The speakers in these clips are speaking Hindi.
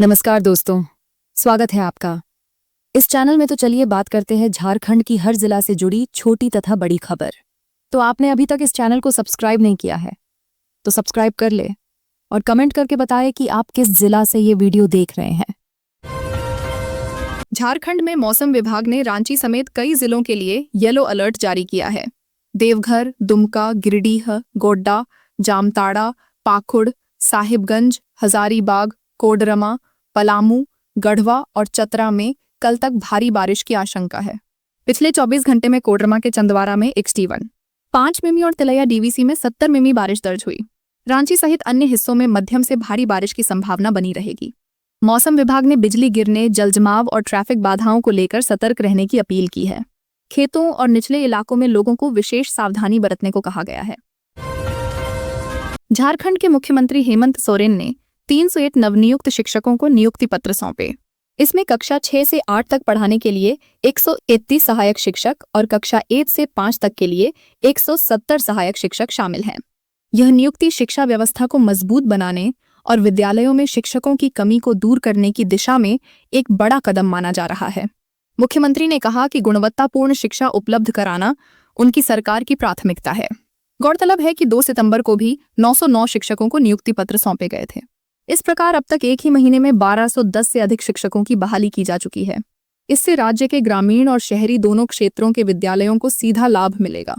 नमस्कार दोस्तों, स्वागत है आपका। इस चैनल में तो चलिए बात करते हैं झारखंड की हर जिला से जुड़ी छोटी तथा बड़ी खबर। तो आपने अभी तक इस चैनल को सब्सक्राइब नहीं किया है तो सब्सक्राइब कर ले और कमेंट करके बताएं कि आप किस जिला से ये वीडियो देख रहे हैं। झारखंड में मौसम विभाग ने रांची समेत कई जिलों के लिए येलो अलर्ट जारी किया है। देवघर, दुमका, गिरिडीह, गोड्डा, जामताड़ा, पाकुड़, साहिबगंज, हजारीबाग, कोडरमा, पलामू, गढ़वा और चतरा में कल तक भारी बारिश की आशंका है। पिछले 24 घंटे में कोडरमा के चंदवारा में 61, 5 मिमी और तिलैया डीवीसी में 70 मिमी बारिश दर्ज हुई। रांची सहित अन्य हिस्सों में मध्यम से भारी बारिश की संभावना बनी रहेगी। मौसम विभाग ने बिजली गिरने, जलजमाव और ट्रैफिक बाधाओं को लेकर सतर्क रहने की अपील की है। खेतों और निचले इलाकों में लोगों को विशेष सावधानी बरतने को कहा गया है। झारखंड के मुख्यमंत्री हेमंत सोरेन ने 301 नवनियुक्त शिक्षकों को नियुक्ति पत्र सौंपे। इसमें कक्षा 6 से 8 तक पढ़ाने के लिए 131 सहायक शिक्षक और कक्षा 1 से 5 तक के लिए 170 सहायक शिक्षक शामिल हैं। यह नियुक्ति शिक्षा व्यवस्था को मजबूत बनाने और विद्यालयों में शिक्षकों की कमी को दूर करने की दिशा में एक बड़ा कदम माना जा रहा है। मुख्यमंत्री ने कहा कि गुणवत्तापूर्ण शिक्षा उपलब्ध कराना उनकी सरकार की प्राथमिकता है। गौरतलब है कि 2 सितंबर को भी 909 शिक्षकों को नियुक्ति पत्र सौंपे गए थे। इस प्रकार अब तक एक ही महीने में 1210 से अधिक शिक्षकों की बहाली की जा चुकी है। इससे राज्य के ग्रामीण और शहरी दोनों क्षेत्रों के विद्यालयों को सीधा लाभ मिलेगा।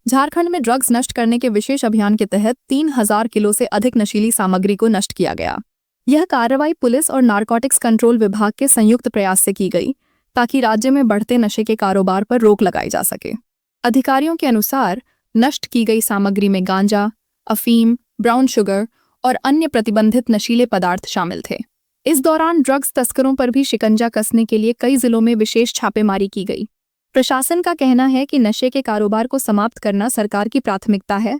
झारखंड में ड्रग्स नष्ट करने के विशेष अभियान के तहत 3000 किलो से अधिक नशीली सामग्री को नष्ट किया गया। यह कार्रवाई पुलिस और नारकोटिक्स कंट्रोल विभाग के संयुक्त प्रयास से की गई ताकि राज्य में बढ़ते नशे के कारोबार पर रोक लगाई जा सके। अधिकारियों के अनुसार नष्ट की गई सामग्री में गांजा, अफीम, ब्राउन शुगर और अन्य प्रतिबंधित नशीले पदार्थ शामिल थे। इस दौरान ड्रग्स तस्करों पर भी शिकंजा कसने के लिए कई जिलों में विशेष छापेमारी की गई। प्रशासन का कहना है कि नशे के कारोबार को समाप्त करना सरकार की प्राथमिकता है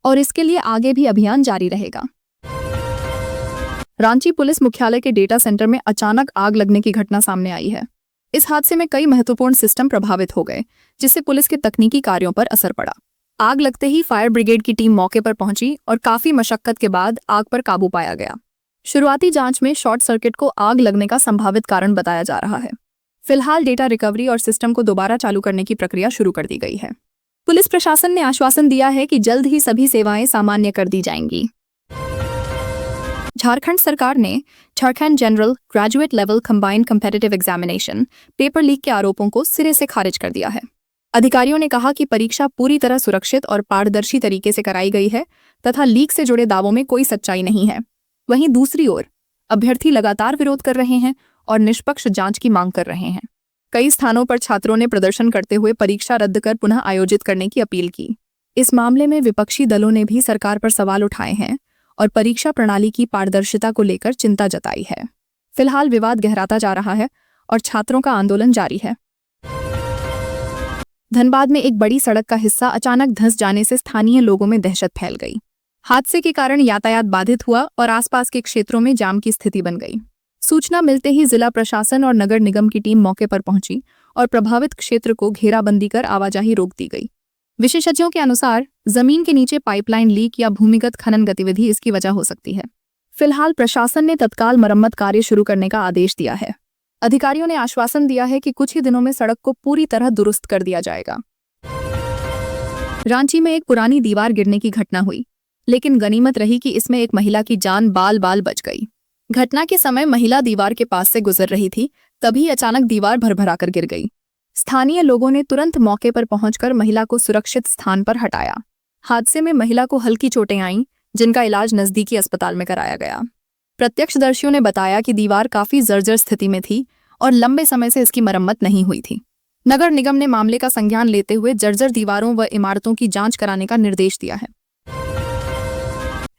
और इसके लिए आगे भी अभियान जारी रहेगा। रांची पुलिस मुख्यालय के डेटा सेंटर में अचानक आग लगने की घटना सामने आई है। इस हादसे में कई महत्वपूर्ण सिस्टम प्रभावित हो गए, जिससे पुलिस के तकनीकी कार्यों पर असर पड़ा। आग लगते ही फायर ब्रिगेड की टीम मौके पर पहुंची और काफी मशक्कत के बाद आग पर काबू पाया गया। शुरुआती जांच में शॉर्ट सर्किट को आग लगने का संभावित कारण बताया जा रहा है। फिलहाल डेटा रिकवरी और सिस्टम को दोबारा चालू करने की प्रक्रिया शुरू कर दी गई है। पुलिस प्रशासन ने आश्वासन दिया है कि जल्द ही सभी सेवाएं सामान्य कर दी जाएंगी। झारखंड सरकार ने Jharkhand general graduate level combined competitive examination paper leak के आरोपों को सिरे से खारिज कर दिया है। अधिकारियों ने कहा कि परीक्षा पूरी तरह सुरक्षित और पारदर्शी तरीके से कराई गई है तथा लीक से जुड़े दावों में कोई सच्चाई नहीं है। वहीं दूसरी ओर अभ्यर्थी लगातार विरोध कर रहे हैं और निष्पक्ष जांच की मांग कर रहे हैं। कई स्थानों पर छात्रों ने प्रदर्शन करते हुए परीक्षा रद्द कर पुनः आयोजित करने की अपील की। इस मामले में विपक्षी दलों ने भी सरकार पर सवाल उठाए हैं और परीक्षा प्रणाली की पारदर्शिता को लेकर चिंता जताई है। फिलहाल विवाद गहराता जा रहा है और छात्रों का आंदोलन जारी है। धनबाद में एक बड़ी सड़क का हिस्सा अचानक धंस जाने से स्थानीय लोगों में दहशत फैल गई। हादसे के कारण यातायात बाधित हुआ और आसपास के क्षेत्रों में जाम की स्थिति बन गई। सूचना मिलते ही जिला प्रशासन और नगर निगम की टीम मौके पर पहुंची और प्रभावित क्षेत्र को घेराबंदी कर आवाजाही रोक दी गई। विशेषज्ञों के अनुसार जमीन के नीचे पाइपलाइन लीक या भूमिगत खनन गतिविधि इसकी वजह हो सकती है। फिलहाल प्रशासन ने तत्काल मरम्मत कार्य शुरू करने का आदेश दिया है। अधिकारियों ने आश्वासन दिया है कि कुछ ही दिनों में सड़क को पूरी तरह दुरुस्त कर दिया जाएगा। रांची में एक पुरानी दीवार गिरने की घटना हुई, लेकिन गनीमत रही कि इसमें एक महिला की जान बाल बाल बच गई। घटना के समय महिला दीवार के पास से गुजर रही थी, तभी अचानक दीवार भरभरा कर गिर गई। स्थानीय लोगों ने तुरंत मौके पर पहुंचकर महिला को सुरक्षित स्थान पर हटाया। हादसे में महिला को हल्की चोटें आईं, जिनका इलाज नजदीकी अस्पताल में कराया गया। प्रत्यक्षदर्शियों ने बताया कि दीवार काफी जर्जर स्थिति में थी और लंबे समय से इसकी मरम्मत नहीं हुई थी। नगर निगम ने मामले का संज्ञान लेते हुए जर्जर दीवारों व इमारतों की जांच कराने का निर्देश दिया है।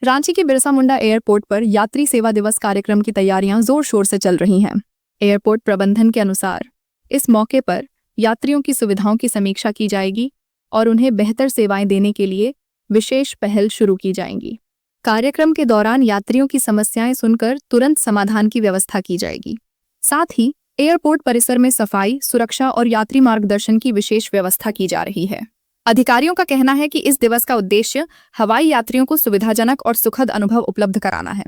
रांची के बिरसा मुंडा एयरपोर्ट पर यात्री सेवा दिवस कार्यक्रम की तैयारियां जोर शोर से चल रही हैं। एयरपोर्ट प्रबंधन के अनुसार इस मौके पर यात्रियों की सुविधाओं की समीक्षा की जाएगी और उन्हें बेहतर सेवाएं देने के लिए विशेष पहल शुरू की जाएंगी। कार्यक्रम के दौरान यात्रियों की समस्याएं सुनकर तुरंत समाधान की व्यवस्था की जाएगी। साथ ही एयरपोर्ट परिसर में सफाई, सुरक्षा और यात्री मार्गदर्शन की विशेष व्यवस्था की जा रही है। अधिकारियों का कहना है कि इस दिवस का उद्देश्य हवाई यात्रियों को सुविधाजनक और सुखद अनुभव उपलब्ध कराना है।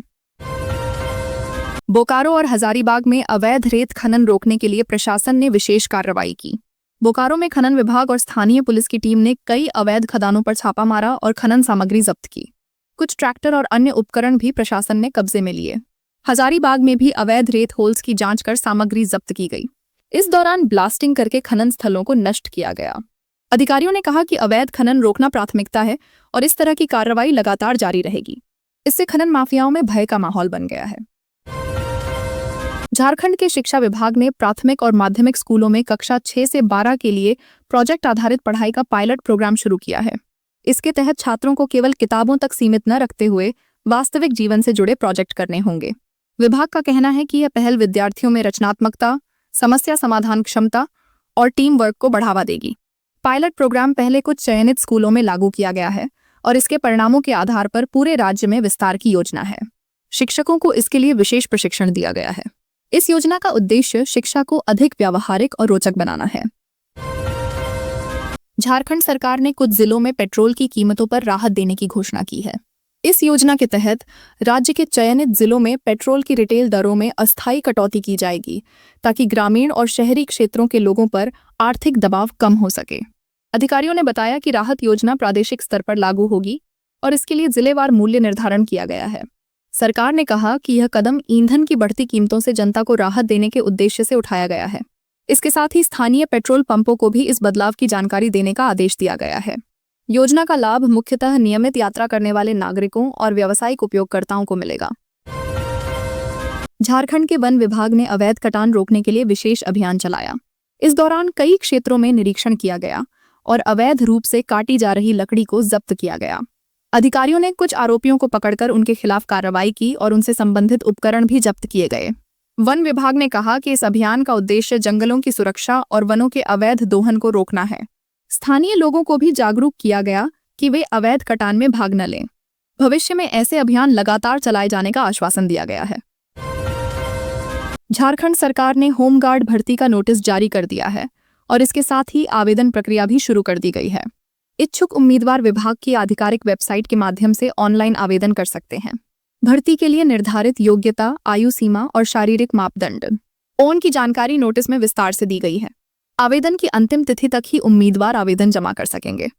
बोकारो और हजारीबाग में अवैध रेत खनन रोकने के लिए प्रशासन ने विशेष कार्रवाई की। बोकारो में खनन विभाग और स्थानीय पुलिस की टीम ने कई अवैध खदानों पर छापा मारा और खनन सामग्री जब्त की। कुछ ट्रैक्टर और अन्य उपकरण भी प्रशासन ने कब्जे में लिए। हजारीबाग में भी अवैध रेत होल्स की जांच कर सामग्री जब्त की गई। इस दौरान ब्लास्टिंग करके खनन स्थलों को नष्ट किया गया। अधिकारियों ने कहा कि अवैध खनन रोकना प्राथमिकता है और इस तरह की कार्रवाई लगातार जारी रहेगी। इससे खनन माफियाओं में भय का माहौल बन गया है। झारखंड के शिक्षा विभाग ने प्राथमिक और माध्यमिक स्कूलों में कक्षा 6 से 12 के लिए प्रोजेक्ट आधारित पढ़ाई का पायलट प्रोग्राम शुरू किया है। इसके तहत छात्रों को केवल किताबों तक सीमित न रखते हुए वास्तविक जीवन से जुड़े प्रोजेक्ट करने होंगे। विभाग का कहना है कि यह पहल विद्यार्थियों में रचनात्मकता, समस्या समाधान क्षमता और टीम वर्क को बढ़ावा देगी। पायलट प्रोग्राम पहले कुछ चयनित स्कूलों में लागू किया गया है और इसके परिणामों के आधार पर पूरे राज्य में विस्तार की योजना है। शिक्षकों को इसके लिए विशेष प्रशिक्षण दिया गया है। इस योजना का उद्देश्य शिक्षा को अधिक व्यावहारिक और रोचक बनाना है। झारखंड सरकार ने कुछ जिलों में पेट्रोल की कीमतों पर राहत देने की घोषणा की है। इस योजना के तहत राज्य के चयनित जिलों में पेट्रोल की रिटेल दरों में अस्थायी कटौती की जाएगी ताकि ग्रामीण और शहरी क्षेत्रों के लोगों पर आर्थिक दबाव कम हो सके। अधिकारियों ने बताया कि राहत योजना प्रादेशिक स्तर पर लागू होगी और इसके लिए जिलेवार मूल्य निर्धारण किया गया है। सरकार ने कहा कि यह कदम ईंधन की बढ़ती कीमतों से जनता को राहत देने के उद्देश्य से उठाया गया है। इसके साथ ही स्थानीय पेट्रोल पंपों को भी इस बदलाव की जानकारी देने का आदेश दिया गया है। योजना का लाभ मुख्यतः नियमित यात्रा करने वाले नागरिकों और व्यावसायिक उपयोगकर्ताओं को मिलेगा। झारखंड के वन विभाग ने अवैध कटान रोकने के लिए विशेष अभियान चलाया। इस दौरान कई क्षेत्रों में निरीक्षण किया गया और अवैध रूप से काटी जा रही लकड़ी को जब्त किया गया। अधिकारियों ने कुछ आरोपियों को पकड़कर उनके खिलाफ कार्रवाई की और उनसे संबंधित उपकरण भी जब्त किए गए। वन विभाग ने कहा कि इस अभियान का उद्देश्य जंगलों की सुरक्षा और वनों के अवैध दोहन को रोकना है। स्थानीय लोगों को भी जागरूक किया गया कि वे अवैध कटान में भाग न लें। भविष्य में ऐसे अभियान लगातार चलाए जाने का आश्वासन दिया गया है। झारखंड सरकार ने होमगार्ड भर्ती का नोटिस जारी कर दिया है और इसके साथ ही आवेदन प्रक्रिया भी शुरू कर दी गई है। इच्छुक उम्मीदवार विभाग की आधिकारिक वेबसाइट के माध्यम से ऑनलाइन आवेदन कर सकते हैं। भर्ती के लिए निर्धारित योग्यता, आयु सीमा और शारीरिक मापदंड ओन की जानकारी नोटिस में विस्तार से दी गई है। आवेदन की अंतिम तिथि तक ही उम्मीदवार आवेदन जमा कर सकेंगे।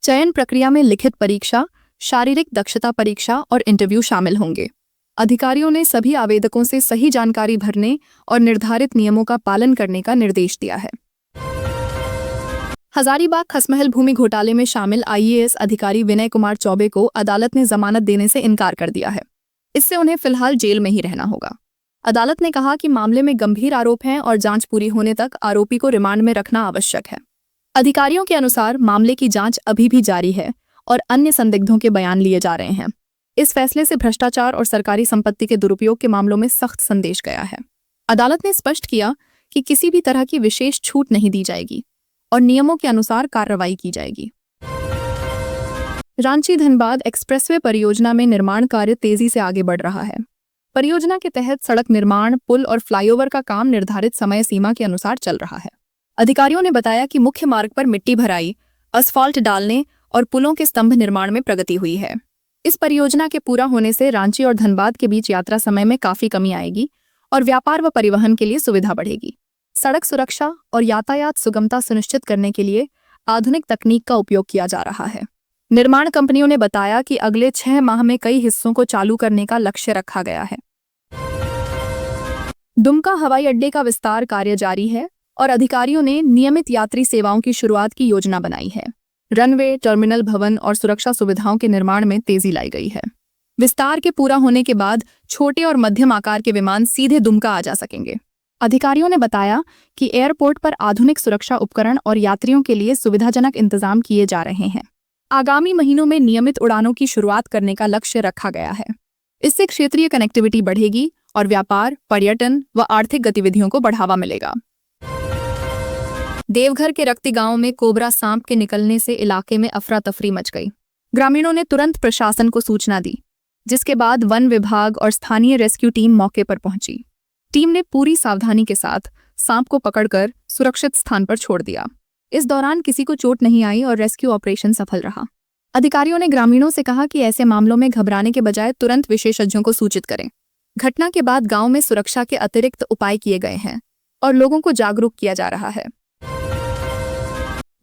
चयन प्रक्रिया में लिखित परीक्षा, शारीरिक दक्षता परीक्षा और इंटरव्यू शामिल होंगे। अधिकारियों ने सभी आवेदकों से सही जानकारी भरने और निर्धारित नियमों का पालन करने का निर्देश दिया है। हजारीबाग खसमहल भूमि घोटाले में शामिल आईएएस अधिकारी विनय कुमार चौबे को अदालत ने जमानत देने से इनकार कर दिया है। इससे उन्हें फिलहाल जेल में ही रहना होगा। अदालत ने कहा कि मामले में गंभीर आरोप हैं और जांच पूरी होने तक आरोपी को रिमांड में रखना आवश्यक है। अधिकारियों के अनुसार मामले की जांच अभी भी जारी है और अन्य संदिग्धों के बयान लिए जा रहे हैं। इस फैसले से भ्रष्टाचार और सरकारी संपत्ति के दुरुपयोग के मामलों में सख्त संदेश गया है। अदालत ने स्पष्ट किया कि किसी भी तरह की विशेष छूट नहीं दी जाएगी और नियमों के अनुसार कार्रवाई की जाएगी। रांची धनबाद एक्सप्रेसवे परियोजना में निर्माण कार्य तेजी से आगे बढ़ रहा है। परियोजना के तहत सड़क निर्माण, पुल और फ्लाईओवर का काम निर्धारित समय सीमा के अनुसार चल रहा है। अधिकारियों ने बताया कि मुख्य मार्ग पर मिट्टी भराई, असफाल्ट डालने और पुलों के स्तंभ निर्माण में प्रगति हुई है। इस परियोजना के पूरा होने से रांची और धनबाद के बीच यात्रा समय में काफी कमी आएगी और व्यापार व परिवहन के लिए सुविधा बढ़ेगी। सड़क सुरक्षा और यातायात सुगमता सुनिश्चित करने के लिए आधुनिक तकनीक का उपयोग किया जा रहा है। निर्माण कंपनियों ने बताया कि अगले 6 माह में कई हिस्सों को चालू करने का लक्ष्य रखा गया है। दुमका हवाई अड्डे का विस्तार कार्य जारी है और अधिकारियों ने नियमित यात्री सेवाओं की शुरुआत की योजना बनाई है। रनवे, टर्मिनल भवन और सुरक्षा सुविधाओं के निर्माण में तेजी लाई गई है। विस्तार के पूरा होने के बाद छोटे और मध्यम आकार के विमान सीधे दुमका आ जा सकेंगे। अधिकारियों ने बताया कि एयरपोर्ट पर आधुनिक सुरक्षा उपकरण और यात्रियों के लिए सुविधाजनक इंतजाम किए जा रहे हैं। आगामी महीनों में नियमित उड़ानों की शुरुआत करने का लक्ष्य रखा गया है। इससे क्षेत्रीय कनेक्टिविटी बढ़ेगी और व्यापार, पर्यटन व आर्थिक गतिविधियों को बढ़ावा मिलेगा। देवघर के रक्ती गांव में कोबरा सांप के निकलने से इलाके में अफरा तफरी मच गई। ग्रामीणों ने तुरंत प्रशासन को सूचना दी, जिसके बाद वन विभाग और स्थानीय रेस्क्यू टीम मौके पर पहुंची। टीम ने पूरी सावधानी के साथ सांप को पकड़कर सुरक्षित स्थान पर छोड़ दिया। इस दौरान किसी को चोट नहीं आई और रेस्क्यू ऑपरेशन सफल रहा। अधिकारियों ने ग्रामीणों से कहा कि ऐसे मामलों में घबराने के बजाय तुरंत विशेषज्ञों को सूचित करें। घटना के बाद गांव में सुरक्षा के अतिरिक्त उपाय किए गए हैं और लोगों को जागरूक किया जा रहा है।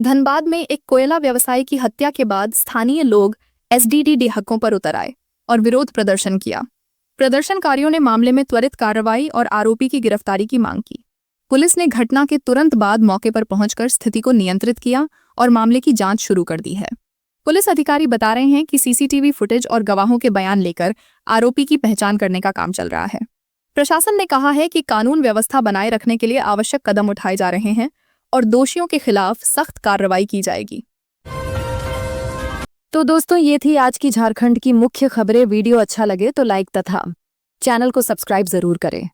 धनबाद में एक कोयला व्यवसायी की हत्या के बाद स्थानीय लोग एसडीडी हकों पर उतर आए और विरोध प्रदर्शन किया। प्रदर्शनकारियों ने मामले में त्वरित कार्रवाई और आरोपी की गिरफ्तारी की मांग की। पुलिस ने घटना के तुरंत बाद मौके पर पहुंचकर स्थिति को नियंत्रित किया और मामले की जांच शुरू कर दी है। पुलिस अधिकारी बता रहे हैं कि सीसीटीवी फुटेज और गवाहों के बयान लेकर आरोपी की पहचान करने का काम चल रहा है। प्रशासन ने कहा है कि कानून व्यवस्था बनाए रखने के लिए आवश्यक कदम उठाए जा रहे हैं और दोषियों के खिलाफ सख्त कार्रवाई की जाएगी। तो दोस्तों, ये थी आज की झारखंड की मुख्य खबरें। वीडियो अच्छा लगे तो लाइक तथा चैनल को सब्सक्राइब जरूर करें।